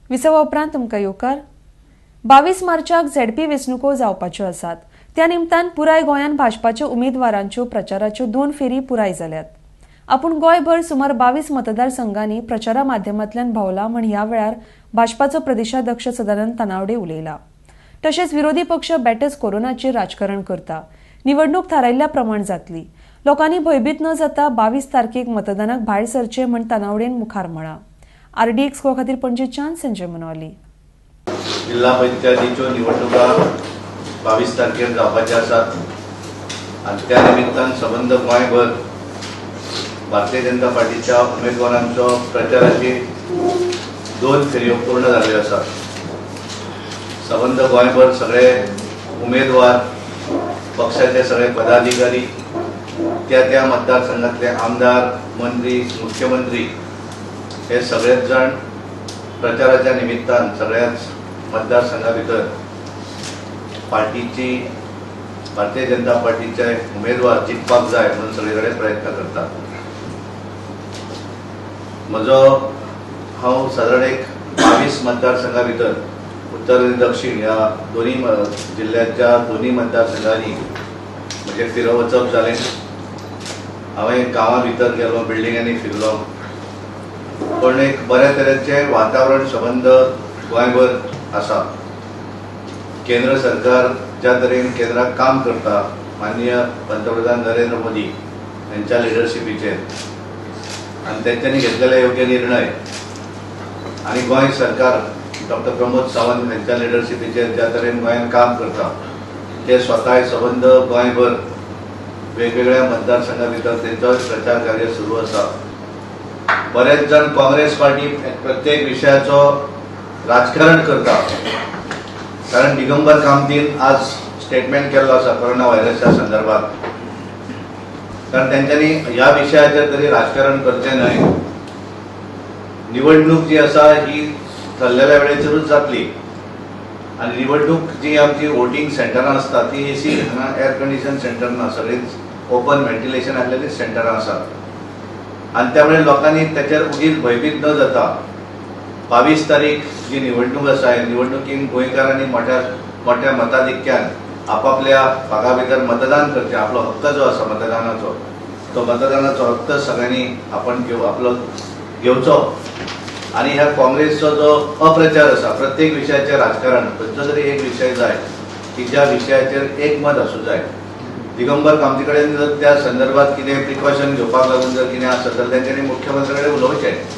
विसवा उपरांत तुमकां येवकार 22 मार्चाक झेडपी वेंचणुको जावपाच्यो आसात। त्या निमतान पुराय गोंयान भाजपाच्या उमेदवारांच्यो प्रचाराच्यो 2 फेरी पुराय जाल्यात। आपूण गोंयभर सुमार 22 मतदारसंघांनी प्रचारा माध्यमांतल्यान भोंवला म्हण ह्या वेळार भाजपाचो प्रदेशाध्यक्ष सदानंद तानावडे उलयला। तशेंच विरोधी पक्ष बेठच कोरोनाचेर राजकारण करता। निवडणूक थारायल्ल्या प्रमाण जातली। लोकांनी भयभीत न जाता 22 तारखेक मतदानाक भायर सरचे म्हण तानावडेन मुखार म्हळां। RDX गो खातीर पणजेच्यान संजय मनवाली। जिल्हा पंचायतीच्यो निवडणुका 22 तारखेर जावपाच्यो आसात आनी त्या निमित्तान सबंद गोंयभर भारतीय जनता पार्टीच्या उमेदवारांचो प्रचाराची 2 फेऱ्यो पूर्ण जाल्ल्यो आसात। सबंद गोंयभर सगळे उमेदवार, पक्षाचे सगळे पदाधिकारी, त्या मतदारसंघातले आमदार, मंत्री, मुख्यमंत्री हे सगळेच जण प्रचाराच्या निमित्तान सगळ्याच मतदारसंघा भितर पार्टीची भारतीय जनता पार्टीचे उमेदवार जिखपाक जाय म्हणून सगळीकडे प्रयत्न करतात। हांव साधारण एक 22 मतदारसंघा भितर उत्तर आनी दक्षिण ह्या दोन्ही जिल्ह्याच्या दोन्ही मतदारसंघांनी म्हणजे फिरो वचप जालें। हांवें गांवां भितर गेलो, बिल्डिंगांनी फिरलो, पण एक बऱ्या तरेचे वातावरण सबंद गोंयभर आसा। केंद्र सरकार ज्या तरेन केंद्राक काम करता, माननीय पंतप्रधान नरेंद्र मोदी यांच्या लिडरशिपीचेर आनी तेंच्यांनी घेतलेले योग्य निर्णय आनी गोंय सरकार डॉक्टर प्रमोद सावंत यांच्या लिडरशिपीचेर ज्या तरेन गोंयान काम करता ते स्वतः सबंद गोंयभर वेगवेगळ्या मतदारसंघा भितर तेंचो प्रचार कार्य सुरू आसा। बरेच जण काँग्रेस पार्टी प्रत्येक विषयाचो राजकारण करता, कारण दिगंबर कामतीन आज स्टेटमेंट केल्लो आसा कोरोना व्हायरसच्या संदर्भात, कारण तेंच्यांनी ह्या विषयाचेर तरी राजकारण करचें न्हय। निवडणूक जी आसा ही ठरलेल्या वेळेचेरूच जातली आनी निवडणूक जी आमची वोटिंग सेंटरां आसता ती AC हांगा एअर कंडिशन सेंटर ना, सगळींच ओपन व्हेंटिलेशन आसलेलीच सेंटरां आसात आनी त्यामुळे लोकांनी त्याचेर उगीच भयभीत न जाता 22 तारीख जी निवडणूक आसा ह्या निवडणुकीन गोंयकारांनी मोठ्या मताधिक्यान आपापल्या भागा भितर मतदान करचें। आपलो हक्क जो आसा मतदानाचो, तो मतदानाचो हक्क सगळ्यांनी आपण आपलो घेवचो आनी ह्या काँग्रेसचो जो अप्रचार आसा प्रत्येक विशयाचेर राजकारण, खंयचो तरी एक विशय जाय की ज्या विशयाचेर एकमत आसूं जाय। दिगंबर कामती कडेन जर त्या संदर्भात कितें प्रिकॉशन घेवपाक लागून जर कितें आसत जाल्यार तेंच्यांनी मुख्यमंत्री कडेन उलोवचें।